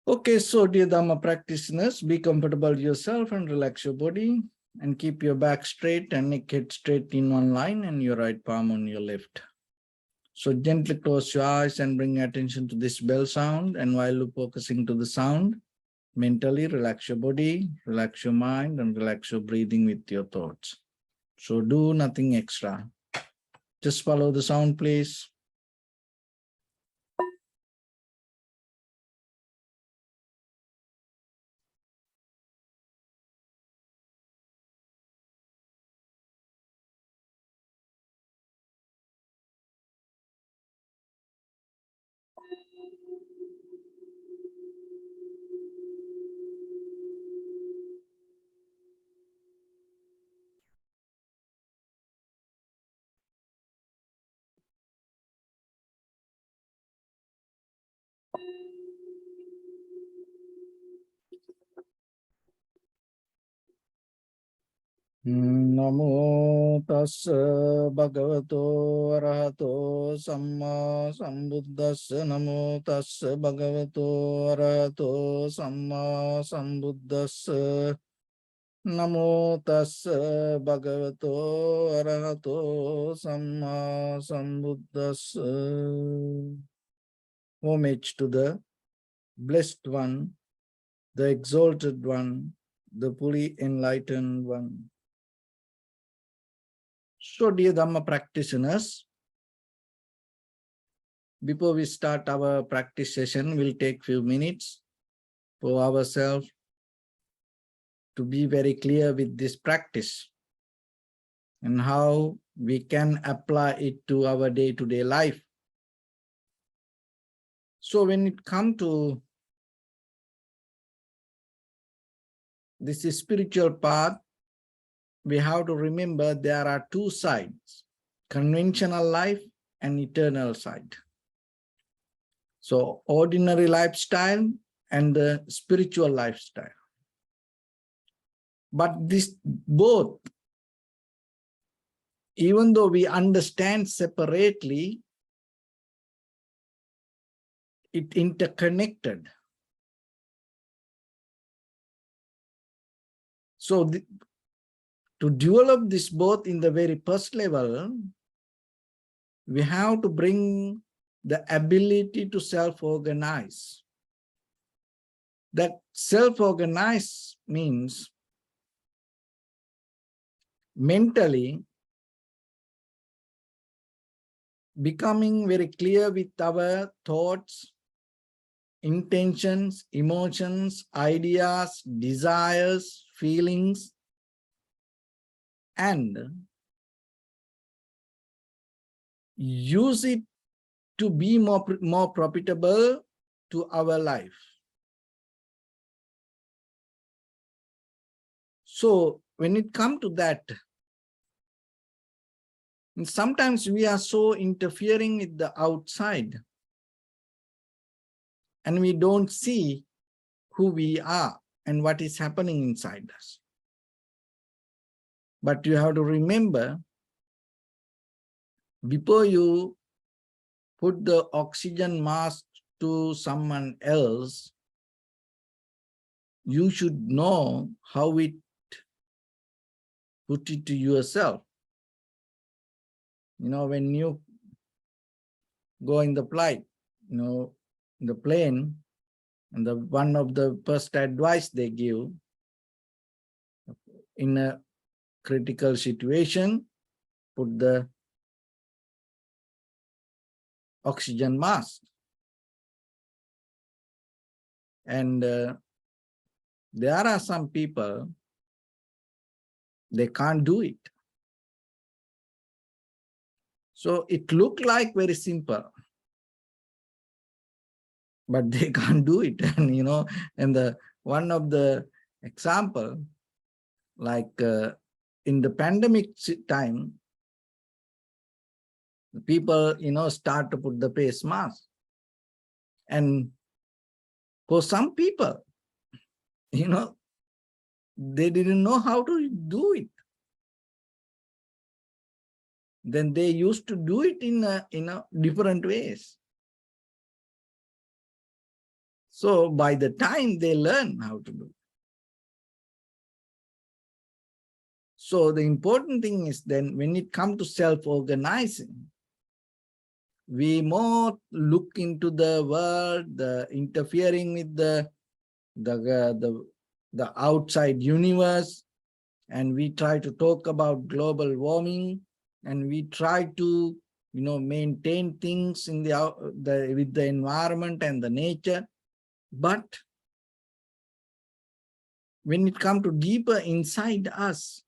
Okay, so dear Dharma practitioners, be comfortable yourself and relax your body and keep your back straight and neck head straight in one line and your right palm on your left. So gently close your eyes and bring attention to this bell sound, and while you're focusing to the sound, mentally relax your body, relax your mind, and relax your breathing with your thoughts. So do nothing extra. Just follow the sound, please. Namo tassa bhagavato arahato samma sambuddhassa. Namo tassa bhagavato arahato samma sambuddhassa. Namo tassa bhagavato arahato samma sambuddhassa. Homage to the blessed one, the exalted one, the fully enlightened one. So, dear Dhamma practitioners, before we start our practice session, we'll take few minutes for ourselves to be very clear with this practice and how we can apply it to our day-to-day life. So when it comes to this spiritual path, we have to remember there are two sides, conventional life and eternal side. So ordinary lifestyle and the spiritual lifestyle. But this both, even though we understand separately, it interconnected. So to develop this both in the very first level, we have to bring the ability to self-organize. That self-organize means mentally becoming very clear with our thoughts, intentions, emotions, ideas, desires, feelings, and use it to be more profitable to our life. So when it comes to that, sometimes we are so interfering with the outside and we don't see who we are and what is happening inside us. But you have to remember, before you put the oxygen mask to someone else, you should know how it put it to yourself. You know, when you go in the flight, you know, in the plane, and the one of the first advice they give in a critical situation, put the oxygen mask. And there are some people, they can't do it. So it looked like very simple, but they can't do it. And you know, and the one of the example, like in the pandemic time, people, you know, start to put the face mask. And for some people, you know, they didn't know how to do it. Then they used to do it in a different ways. So by the time they learn how to do. So the important thing is then when it comes to self-organizing, we more look into the world, the interfering with the outside universe, and we try to talk about global warming, and we try to maintain things in with the environment and the nature. But when it comes to deeper inside us,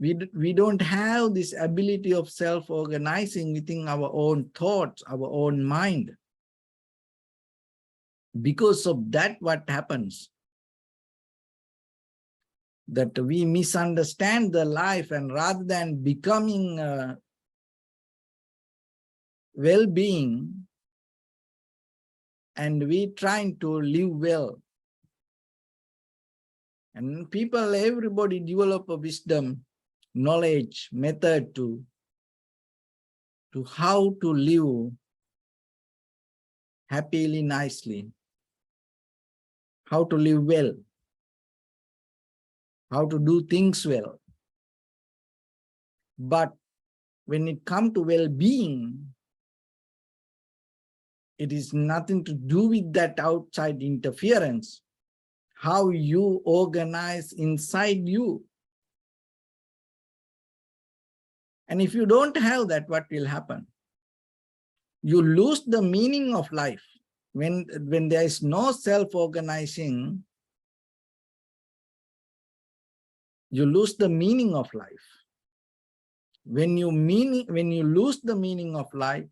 we don't have this ability of self-organizing within our own thoughts, our own mind. Because of that, what happens? That we misunderstand the life, and rather than becoming well-being, and we trying to live well. And people, everybody develop a wisdom, knowledge, method to how to live happily, nicely, how to live well, how to do things well. But when it comes to well-being, it is nothing to do with that outside interference. How you organize inside you. And if you don't have that, what will happen? You lose the meaning of life. When there is no self-organizing, you lose the meaning of life. When you lose the meaning of life,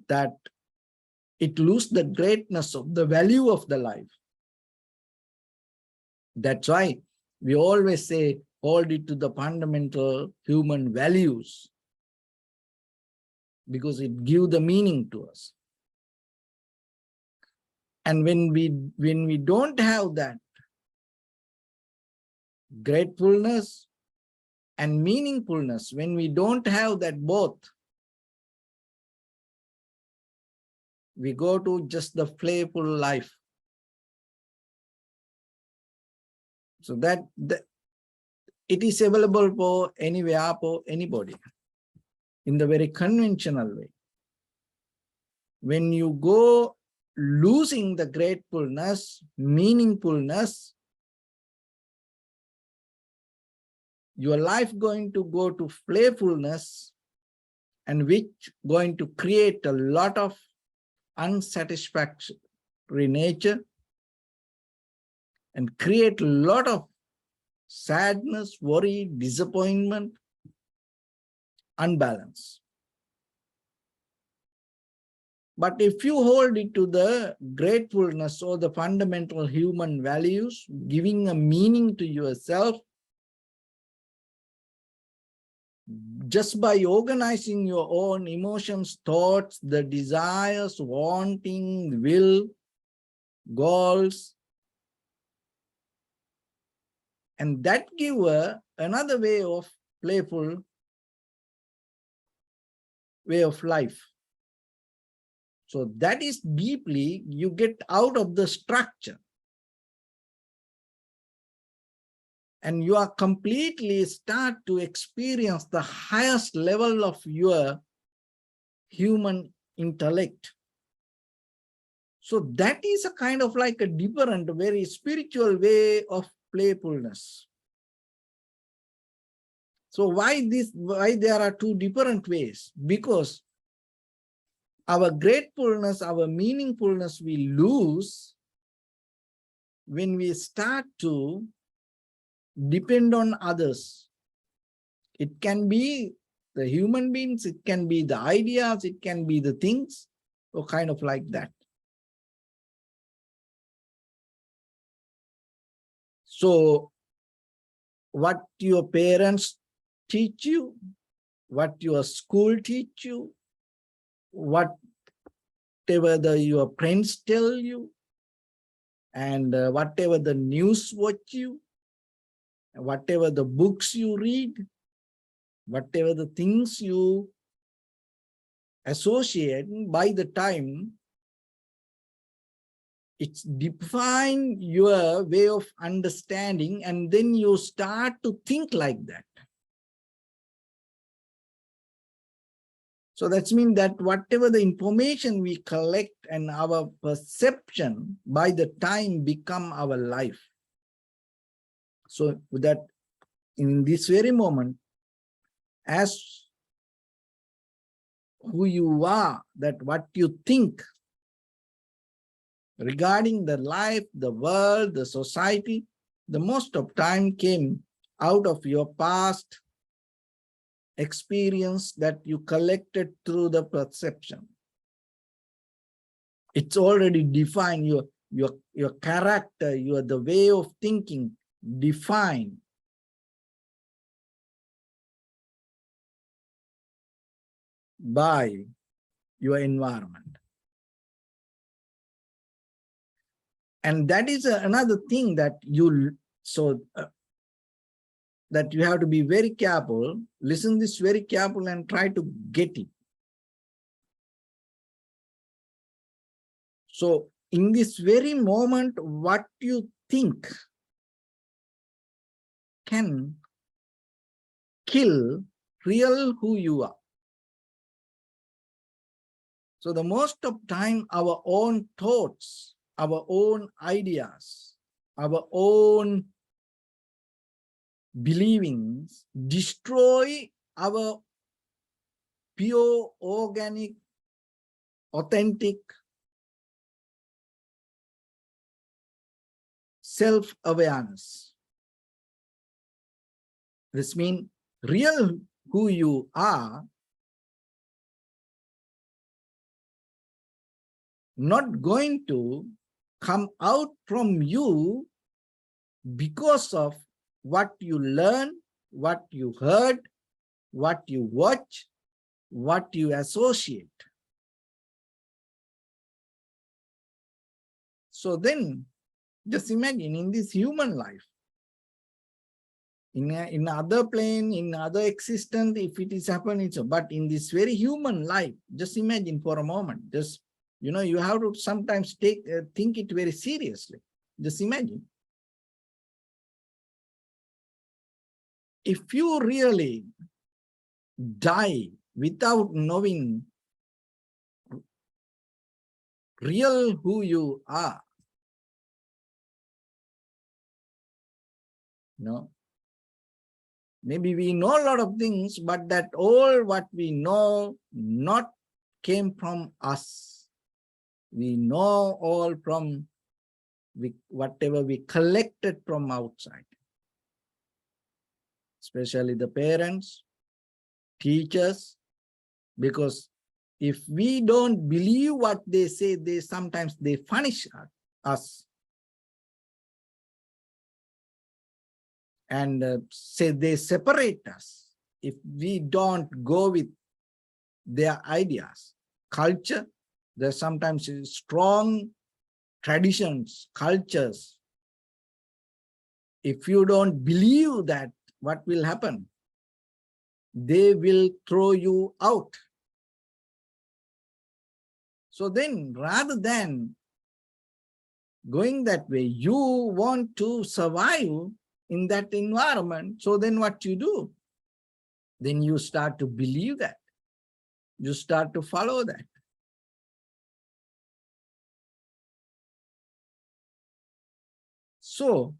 that it loses the greatness of the value of the life. That's why we always say, hold it to the fundamental human values, because it gives the meaning to us. And when we don't have that gratefulness and meaningfulness, when we don't have that both, we go to just the playful life. So that it is available for anywhere, for anybody, in the very conventional way. When you go losing the gratefulness, meaningfulness, your life going to go to playfulness, and which going to create a lot of unsatisfactory nature and create a lot of sadness, worry, disappointment, unbalance. But if you hold it to the gratefulness or the fundamental human values, giving a meaning to yourself, just by organizing your own emotions, thoughts, the desires, wanting, will, goals, and that give another way of playful way of life. So that is deeply, you get out of the structure. And you are completely start to experience the highest level of your human intellect. So that is a kind of like a different, very spiritual way of playfulness. So why there are two different ways? Because our gratefulness, our meaningfulness we lose when we start to depend on others. It can be the human beings, it can be the ideas, it can be the things, or kind of like that. So what your parents teach you, what your school teach you, whatever your friends tell you, and whatever the news watch you, whatever the books you read, whatever the things you associate by the time it's define your way of understanding, and then you start to think like that. So that's mean that whatever the information we collect and our perception by the time become our life. So that in this very moment, as who you are, that what you think regarding the life, the world, the society, the most of time came out of your past experience that you collected through the perception. It's already defined your character, the way of thinking defined by your environment. And that is another thing that that you have to be very careful, listen this very careful and try to get it. So in this very moment, what you think can kill real who you are. So the most of time, our own thoughts, our own ideas, our own believings destroy our pure, organic, authentic self-awareness. This means real who you are not going to come out from you because of what you learn, what you heard, what you watch, what you associate. So then just imagine in this human life, in other plane, in other existence, if it is happening, so, but in this very human life, just imagine for a moment, just, you have to sometimes think it very seriously. Just imagine. If you really die without knowing real who you are, maybe we know a lot of things, but that all what we know not came from us. We know all from whatever we collected from outside, especially the parents, teachers, because if we don't believe what they say, sometimes they punish us and say they separate us if we don't go with their ideas. Culture, there's sometimes strong traditions, cultures. If you don't believe that, what will happen? They will throw you out. So then, rather than going that way, you want to survive in that environment. So then what you do? Then you start to believe that. You start to follow that. So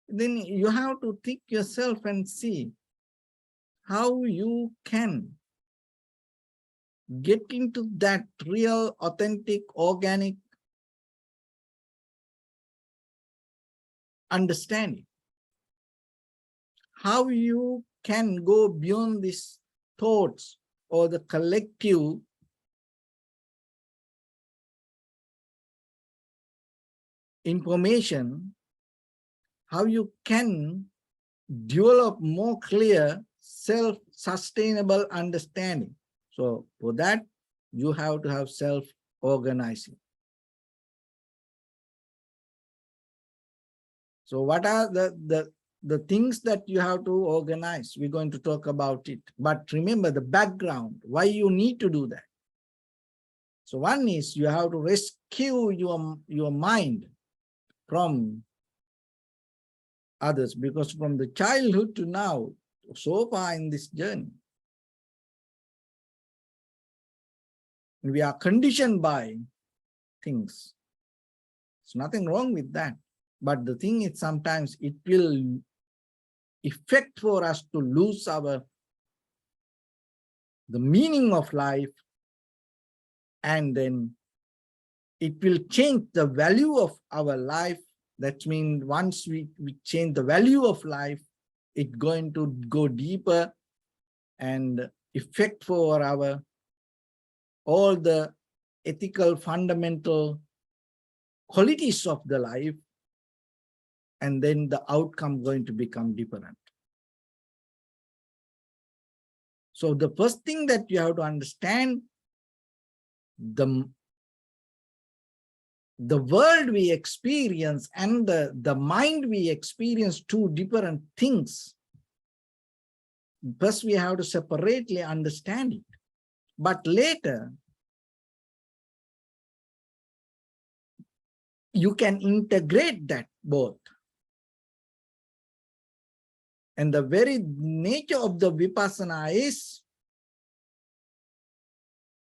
then you have to think yourself and see how you can get into that real, authentic, organic understanding. How you can go beyond these thoughts or the collective information, how you can develop more clear self-sustainable understanding. So for that, you have to have self-organizing. So what are the the things that you have to organize. We're going to talk about it. But remember the background, why you need to do that. So one is you have to rescue your mind from others, because from the childhood to now, so far in this journey, we are conditioned by things. There's nothing wrong with that. But the thing is, sometimes it will affect for us to lose the meaning of life, and then it will change the value of our life. That means once we change the value of life, it's going to go deeper and affect for all the ethical fundamental qualities of the life, and then the outcome going to become different. So the first thing that you have to understand, the world we experience and the mind we experience, two different things. First, we have to separately understand it. But later, you can integrate that both. And the very nature of the vipassana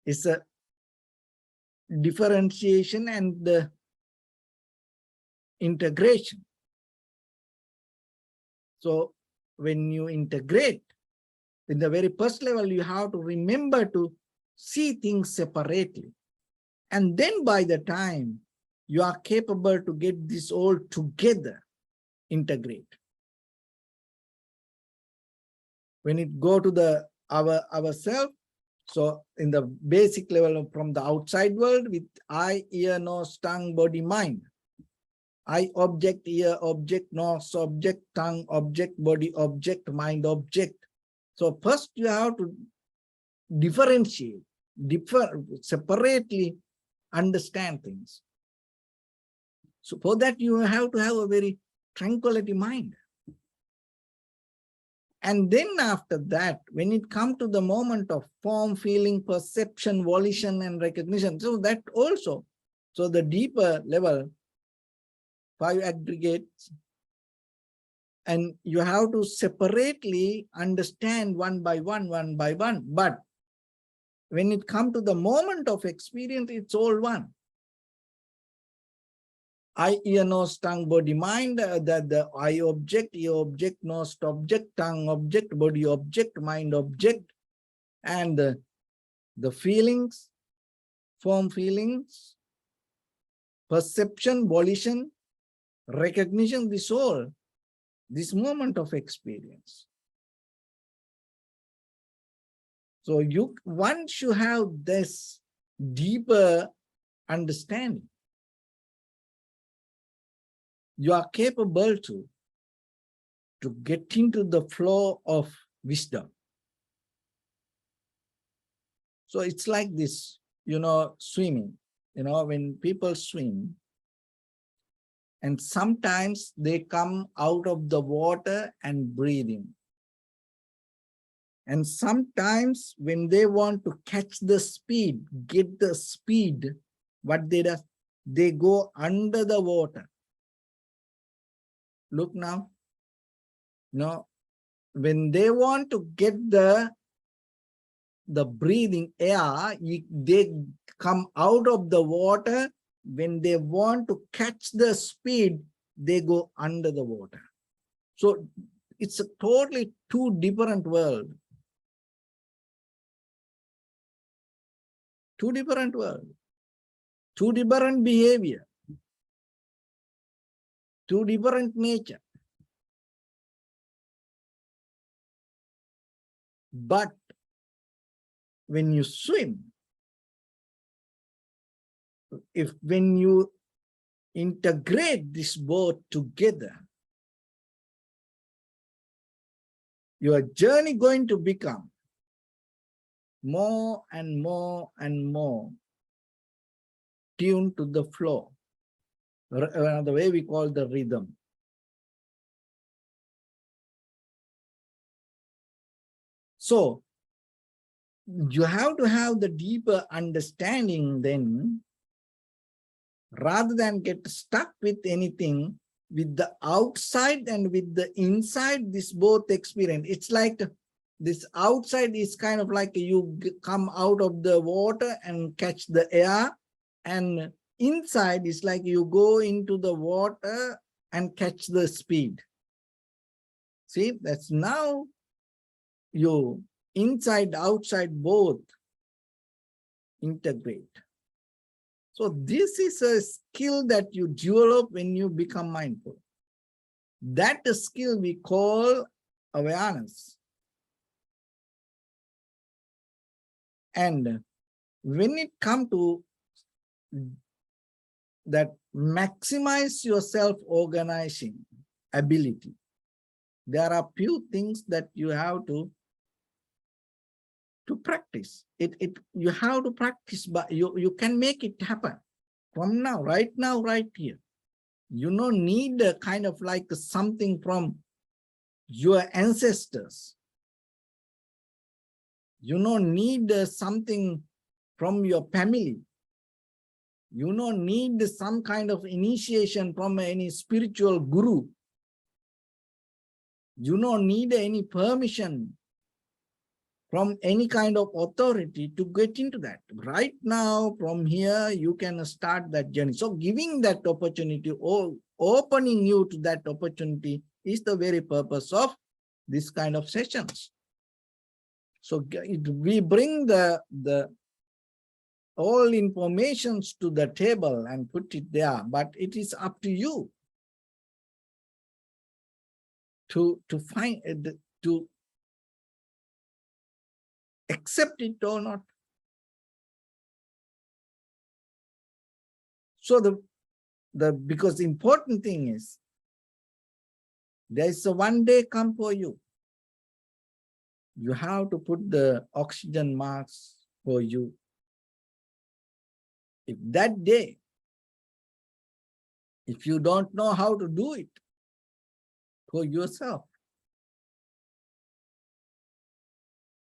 is a differentiation and the integration. So when you integrate, in the very first level, you have to remember to see things separately. And then by the time you are capable to get this all together, integrate. When it go to ourself, so in the basic level from the outside world with eye, ear, nose, tongue, body, mind. Eye object, ear object, nose object, tongue object, body object, mind object. So first you have to differentiate, separately understand things. So for that you have to have a very tranquility mind. And then after that, when it comes to the moment of form, feeling, perception, volition, and recognition, so that also, so the deeper level, 5 aggregates, and you have to separately understand one by one. But when it comes to the moment of experience, it's all one. Eye, ear, nose, tongue, body, mind, the eye object, ear object, nose object, tongue object, body object, mind object, and the feelings, form feelings, perception, volition, recognition, this moment of experience. So once you have this deeper understanding, you are capable to get into the flow of wisdom. So it's like this, swimming. When people swim, and sometimes they come out of the water and breathing. And sometimes when they want to catch the speed, get the speed, what they do, they go under the water. Look now, when they want to get the breathing air, they come out of the water. When they want to catch the speed, they go under the water. So it's a totally two different worlds. Two different worlds. Two different behavior. Two different nature. But when you swim, when you integrate this both together, your journey going to become more and more and more tuned to the flow. The way we call the rhythm. So you have to have the deeper understanding then, rather than get stuck with anything, with the outside and with the inside, this both experience. It's like this outside is kind of like you come out of the water and catch the air, and inside is like you go into the water and catch the speed. See, that's now you inside, outside, both integrate. So this is a skill that you develop when you become mindful. That skill we call awareness. And when it comes to that, maximize your self-organizing ability, there are few things that you have to practice. You have to practice, but you can make it happen from now, right here. You don't need a kind of like something from your ancestors. You don't need something from your family. You don't need some kind of initiation from any spiritual guru. You don't need any permission from any kind of authority to get into that. Right now, from here, you can start that journey. So giving that opportunity or opening you to that opportunity is the very purpose of this kind of sessions. So we bring the all informations to the table and put it there, but it is up to you to find, to accept it or not. So because the important thing is, there is a one day come for you. You have to put the oxygen mask for you. If that day, if you don't know how to do it for yourself,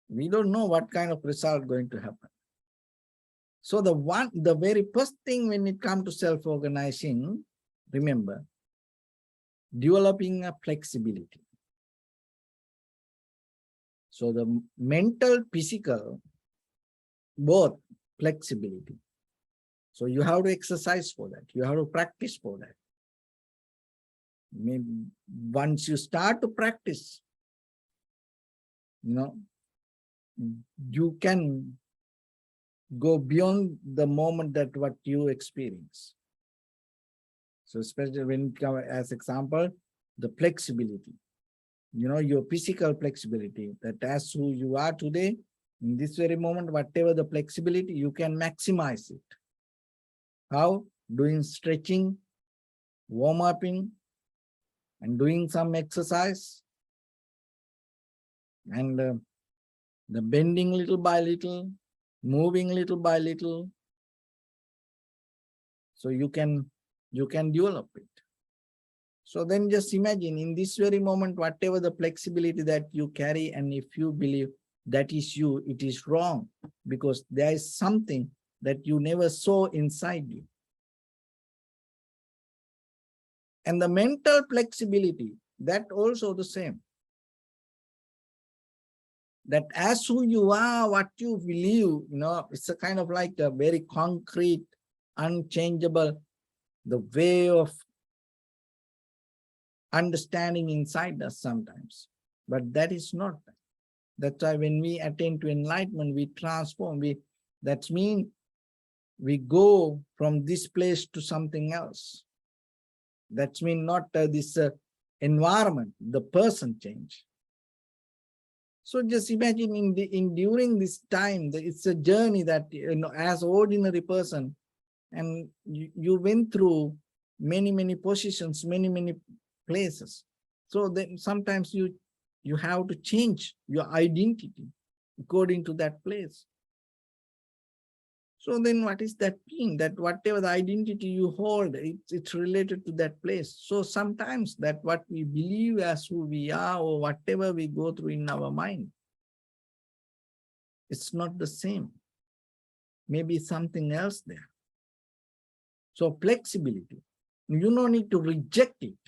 we don't know what kind of result going to happen. So the very first thing when it comes to self-organizing, remember, developing a flexibility. So the mental, physical, both flexibility. So you have to exercise for that. You have to practice for that. Maybe once you start to practice, you can go beyond the moment that what you experience. So especially when it comes as example, the flexibility, your physical flexibility, that as who you are today, in this very moment, whatever the flexibility, you can maximize it. How? Doing stretching, warm-upping, and doing some exercise, and the bending little by little, moving little by little. So you can develop it. So then just imagine in this very moment, whatever the flexibility that you carry, and if you believe that is you, it is wrong, because there is something that you never saw inside you. And the mental flexibility, that also the same. That as who you are, what you believe, it's a kind of like a very concrete, unchangeable, the way of understanding inside us sometimes. But that is not. That's why when we attain to enlightenment, we transform. That means we go from this place to something else. That means not this environment, the person change. So just imagine during this time, it's a journey that, as ordinary person, and you went through many positions, many places. So then sometimes you have to change your identity according to that place. So then what is that mean? That whatever the identity you hold, it's related to that place. So sometimes that what we believe as who we are, or whatever we go through in our mind, It's not the same. Maybe something else there. So flexibility. You don't need to reject it.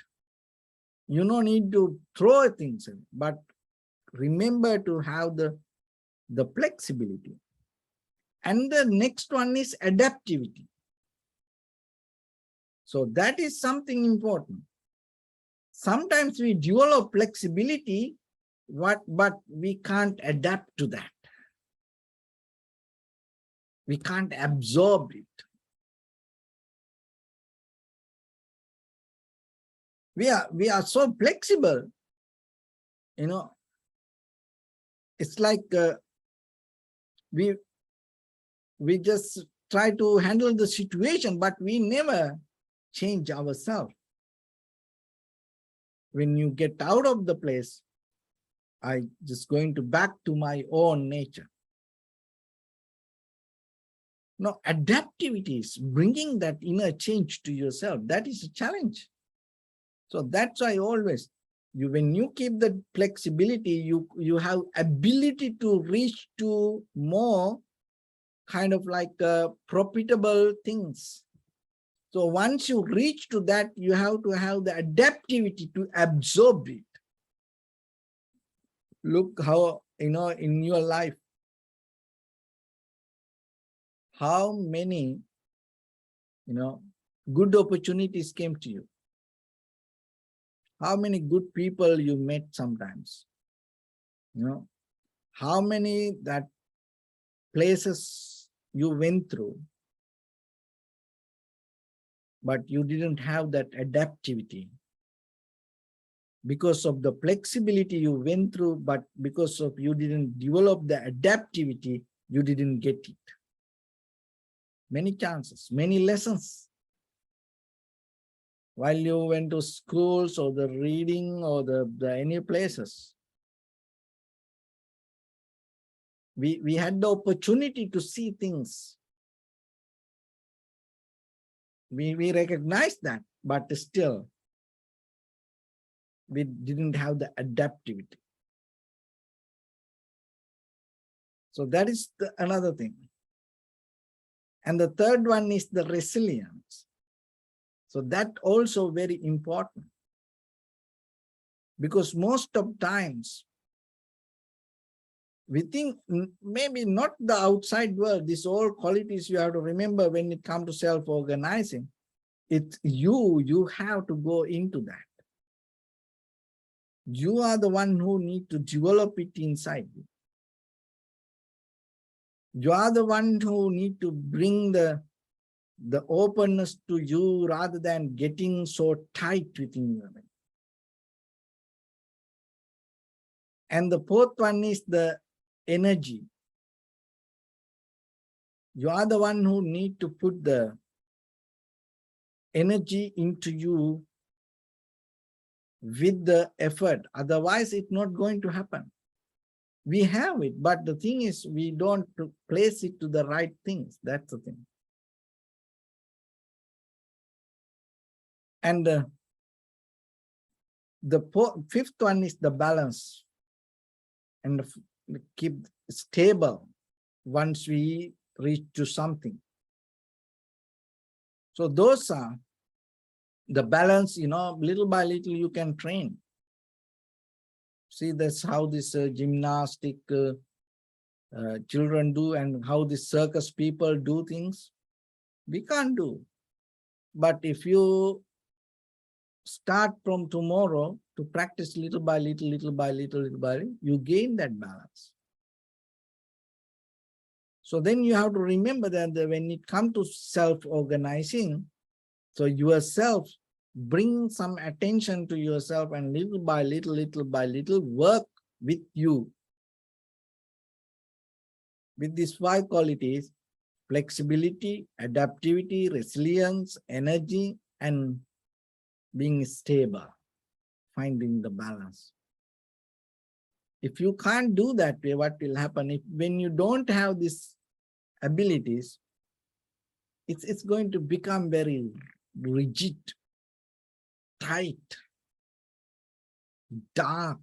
You don't need to throw things in, but remember to have the flexibility. And the next one is adaptivity. So that is something important. Sometimes we develop flexibility, but we can't adapt to that. We can't absorb it. We are so flexible, you know. It's like we just try to handle the situation, but we never change ourselves. When you get out of the place, I just going to back to my own nature. No, adaptivity is bringing that inner change to yourself. That is a challenge. So that's why always, when you keep the flexibility, you have ability to reach to more kind of like profitable things. So once you reach to that, you have to have the adaptivity to absorb it. Look how, in your life, how many, good opportunities came to you. How many good people you met sometimes. How many that places you went through, but you didn't have that adaptivity. Because of the flexibility you went through, but because of you didn't develop the adaptivity, you didn't get it. Many chances, many lessons. While you went to schools or the reading or the any places, we had the opportunity to see things. We recognize that, but still, we didn't have the adaptivity. So that is another thing. And the third one is the resilience. So that also very important. Because most of times, we think maybe not the outside world, these all qualities you have to remember when it comes to self-organizing. It's you have to go into that. You are the one who need to develop it inside you. You are the one who need to bring the openness to you rather than getting so tight within you. And the fourth one is the energy. You are the one who need to put the energy into you with the effort. Otherwise, it's not going to happen. We have it, but the thing is, we don't place it to the right things. That's the thing. And the fifth one is the balance. And keep stable once we reach to something. So those are the balance, little by little you can train. See, that's how this gymnastic children do and how the circus people do things. We can't do. But if you start from tomorrow to practice little by little, little by little, little by little, you gain that balance. So then you have to remember that when it comes to self-organizing, so yourself, bring some attention to yourself and little by little, work with you. With these 5 qualities: flexibility, adaptivity, resilience, energy, and being stable, finding the balance. If you can't do that way, what will happen? When you don't have these abilities, it's going to become very rigid, tight, dark.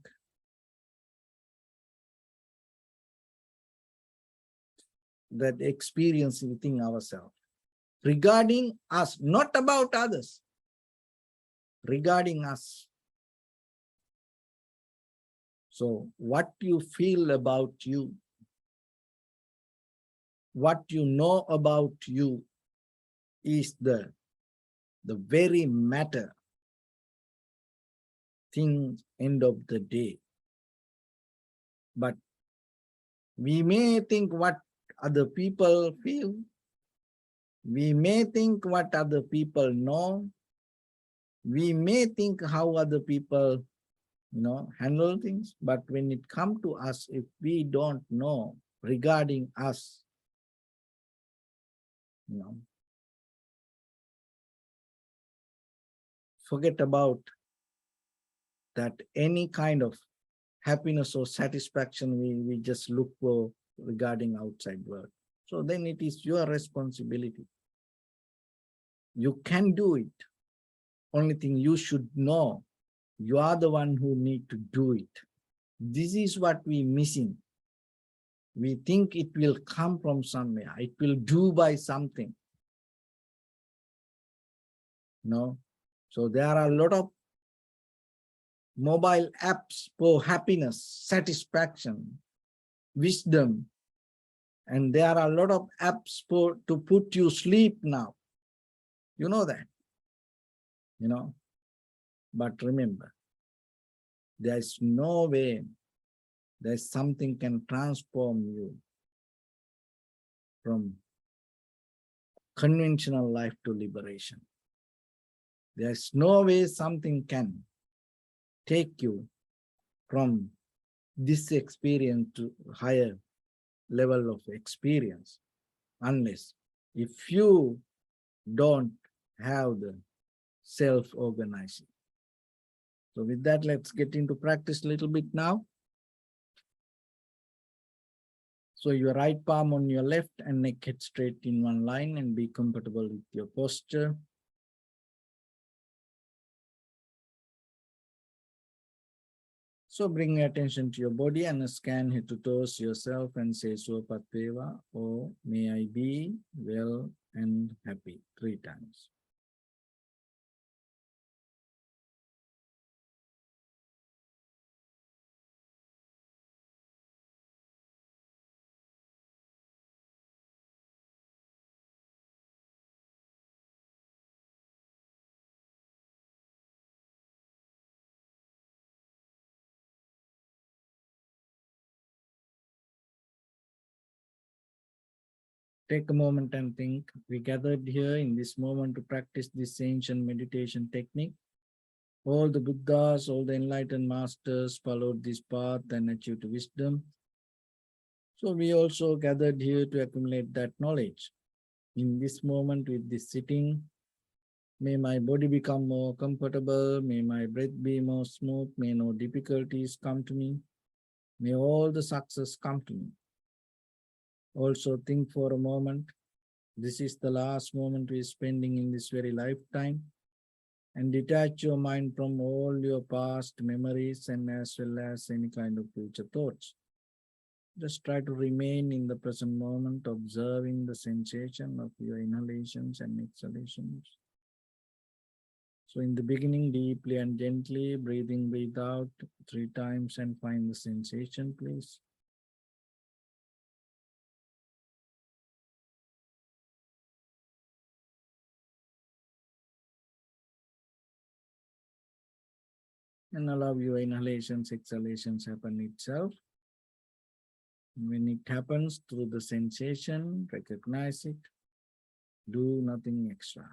that experience within ourselves regarding us, not about others, regarding us. So what you feel about you, what you know about you is the very matter thing end of the day. But we may think what other people feel, we may think what other people know, we may think how other people handle things, but when it comes to us, if we don't know regarding us, forget about that any kind of happiness or satisfaction we just look for regarding outside world. So then it is your responsibility. You can do it. Only thing you should know, you are the one who need to do it. This is what we missing. We think it will come from somewhere. It will do by something. No. So there are a lot of mobile apps for happiness, satisfaction, wisdom. And there are a lot of apps to put you sleep now. You know that. But remember, there is no way that something can transform you from conventional life to liberation. There's no way something can take you from this experience to higher level of experience, unless if you don't have the self-organizing. So with that, let's get into practice a little bit now. So your right palm on your left and neck head straight in one line, and be comfortable with your posture. So bring your attention to your body and scan head to toes yourself and say Suapat Veva, or may I be well and happy 3 times. Take a moment and think. We gathered here in this moment to practice this ancient meditation technique. All the Buddhas, all the enlightened masters followed this path and achieved wisdom. So we also gathered here to accumulate that knowledge. In this moment with this sitting, may my body become more comfortable, may my breath be more smooth, may no difficulties come to me, may all the success come to me. Also think for a moment, this is the last moment we are spending in this very lifetime, and detach your mind from all your past memories and as well as any kind of future thoughts. Just try to remain in the present moment, observing the sensation of your inhalations and exhalations. So in the beginning, deeply and gently, breathe in, breathe out 3 times and find the sensation, please. And allow your inhalations, exhalations happen itself. When it happens through the sensation, recognize it. Do nothing extra.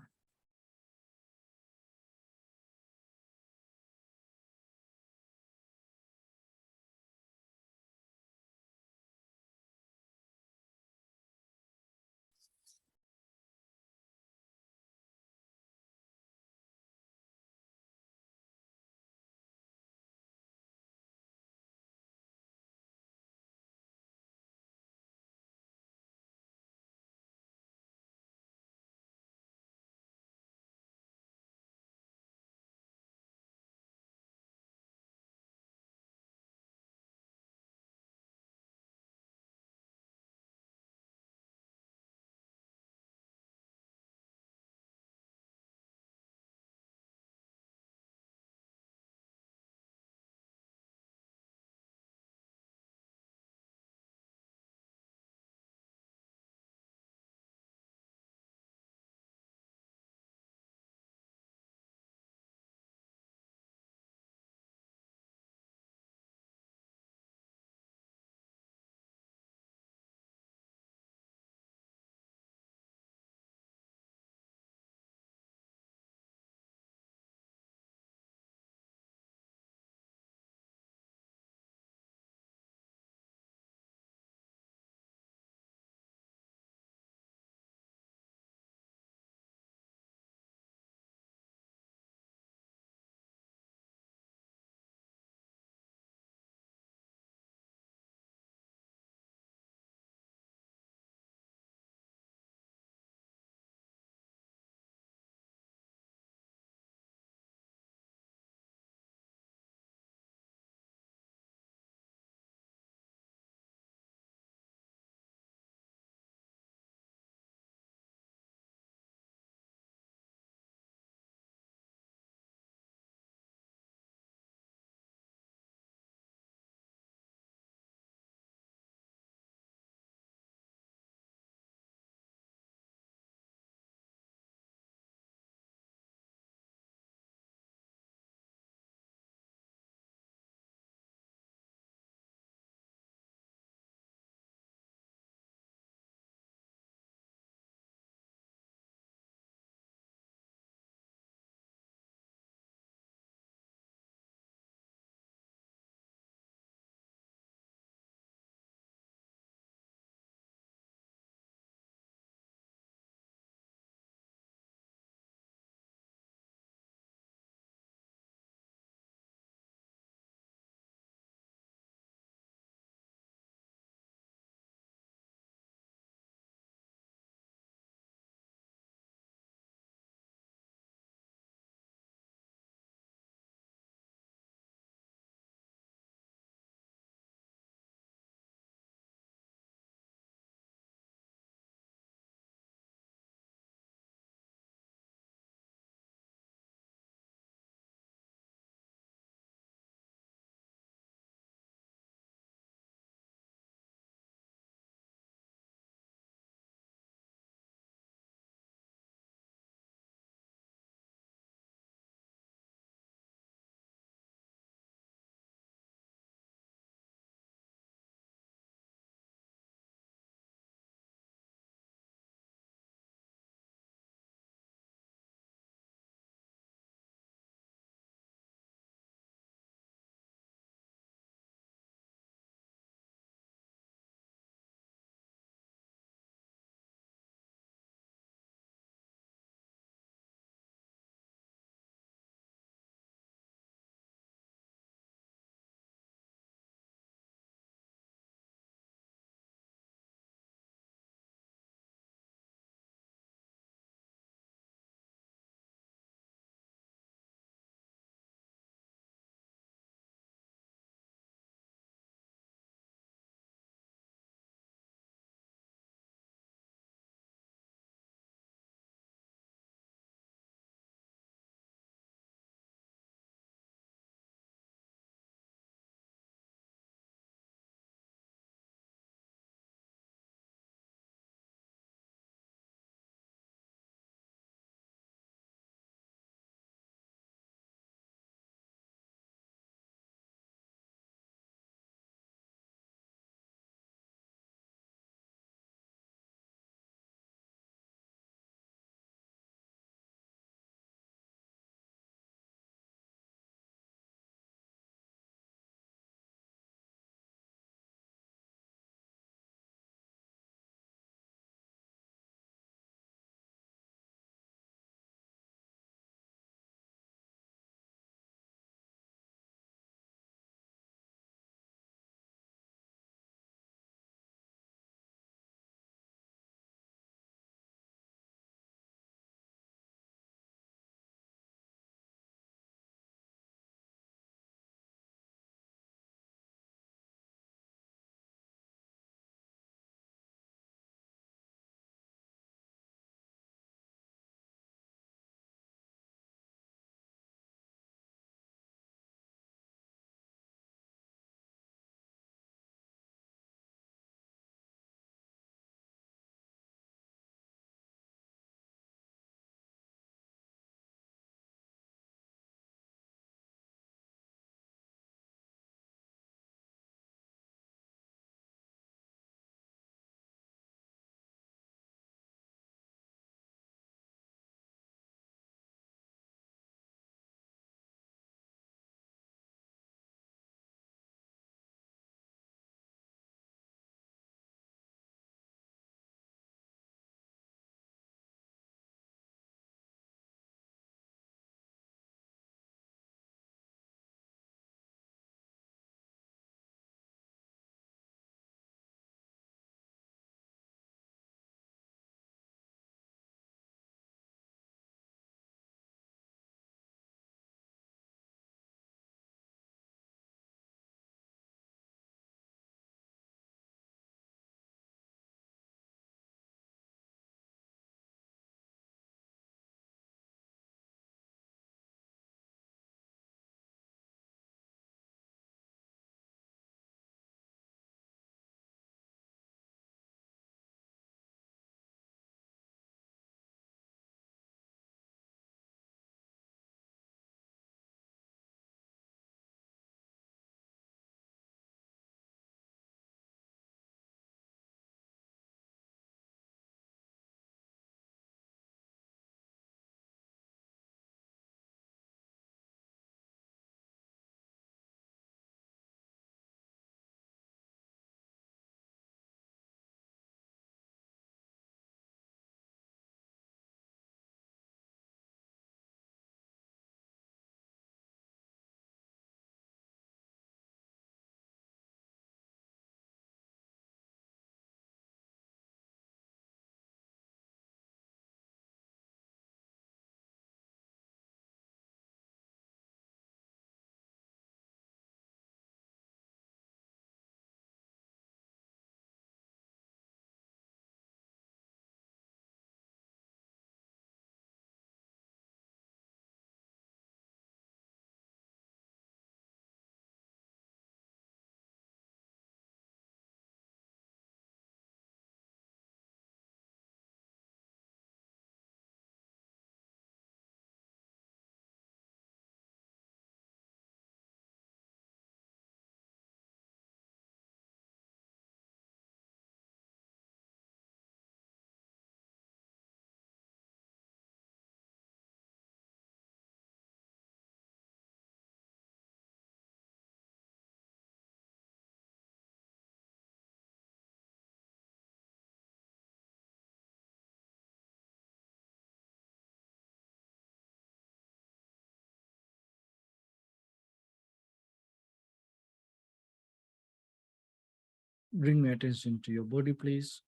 Bring your attention to your body, please.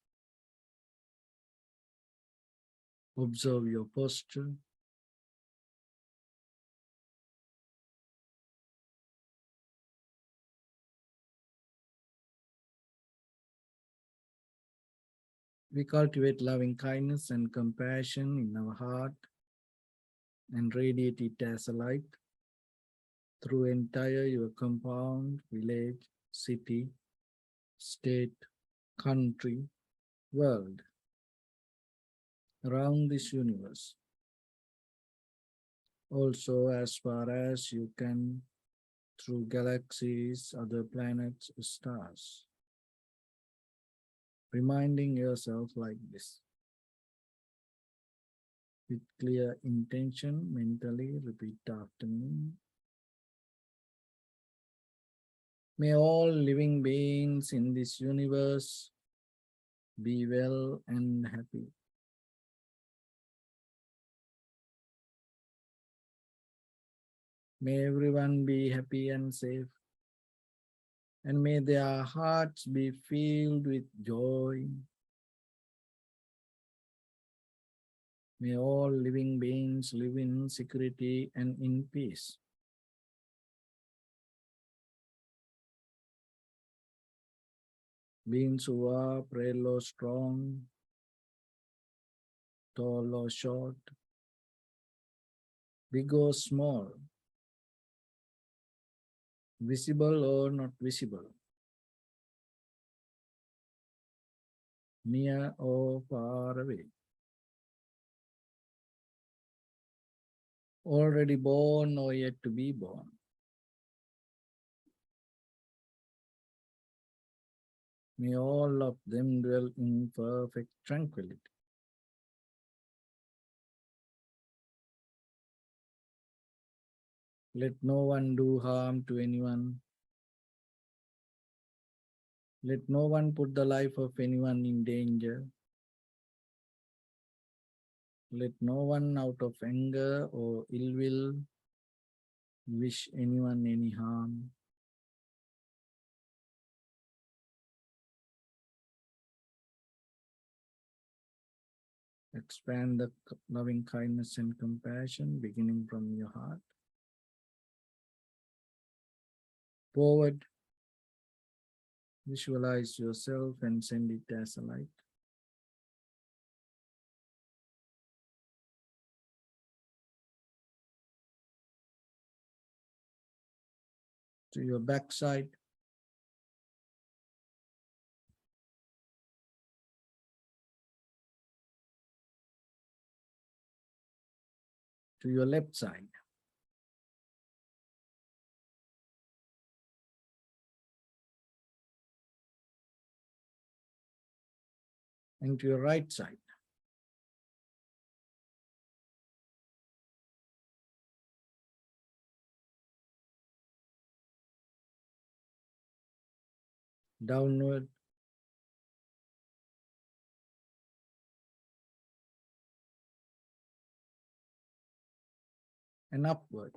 Observe your posture. We cultivate loving kindness and compassion in our heart and radiate it as a light through entire your compound, village, city, state, country, world, around this universe. Also, as far as you can, through galaxies, other planets, stars. Reminding yourself like this. With clear intention, mentally repeat after me. May all living beings in this universe be well and happy. May everyone be happy and safe. And may their hearts be filled with joy. May all living beings live in security and in peace. Beings who are frail or strong, tall or short, big or small, visible or not visible, near or far away, already born or yet to be born. May all of them dwell in perfect tranquility. Let no one do harm to anyone. Let no one put the life of anyone in danger. Let no one out of anger or ill will wish anyone any harm. Expand the loving kindness and compassion beginning from your heart. Forward, visualize yourself and send it as a light. To your backside, to your left side, and to your right side. Downward, and upward.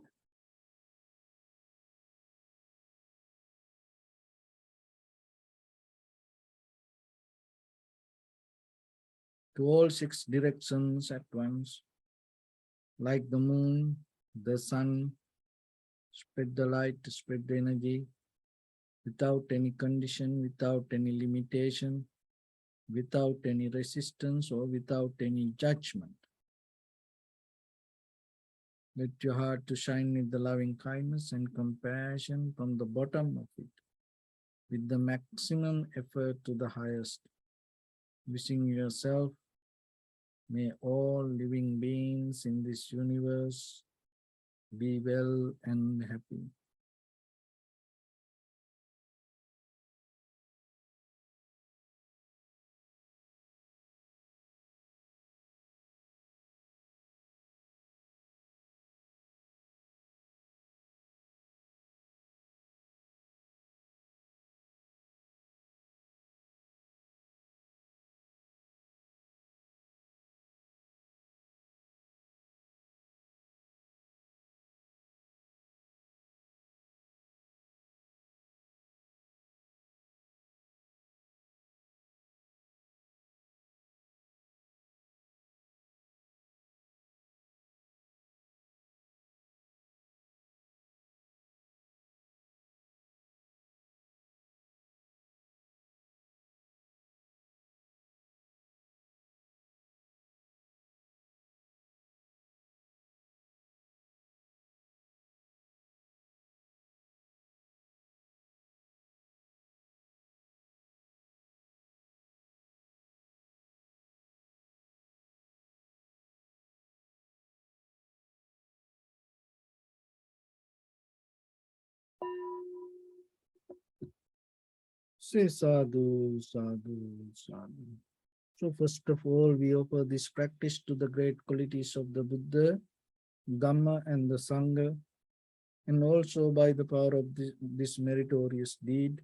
To all six directions at once, like the moon, the sun, spread the light, spread the energy, without any condition, without any limitation, without any resistance or without any judgment. Let your heart to shine with the loving kindness and compassion from the bottom of it, with the maximum effort to the highest. Wishing yourself, may all living beings in this universe be well and happy. Say sadhu, sadhu, sadhu. So first of all, we offer this practice to the great qualities of the Buddha, Dhamma and the Sangha, and also by the power of this meritorious deed,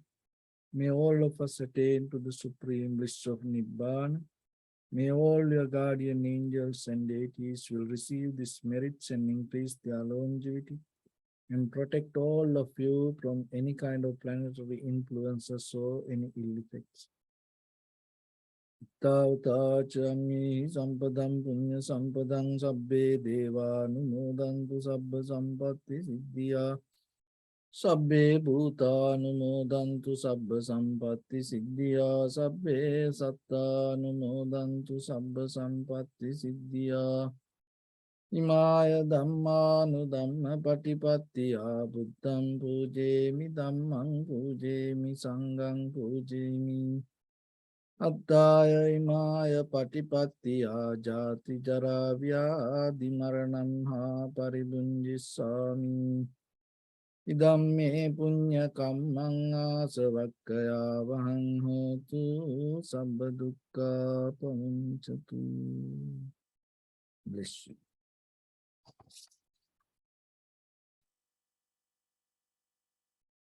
may all of us attain to the supreme bliss of Nibbana. May all your guardian angels and deities will receive these merits and increase their longevity and protect all of you from any kind of planetary influences or any ill effects. Tauta chami sampadam punya sampadam sabbe deva numodantu sabba sampatti siddhya sabbe bhuta numodantu sabba sampatti siddhya sabbe satta numodantu sabba sampatti siddhya Imaya dhammanu dhamma patipattiya buddham pujemi dhammam pujemi sangham pujemi Attaya imaya patipattiya jati jara vyadi maranam ha paribunjissami Idam me punya kammang asavakkaya vahang hotu sabba dukkha pamuncatu. Bless you.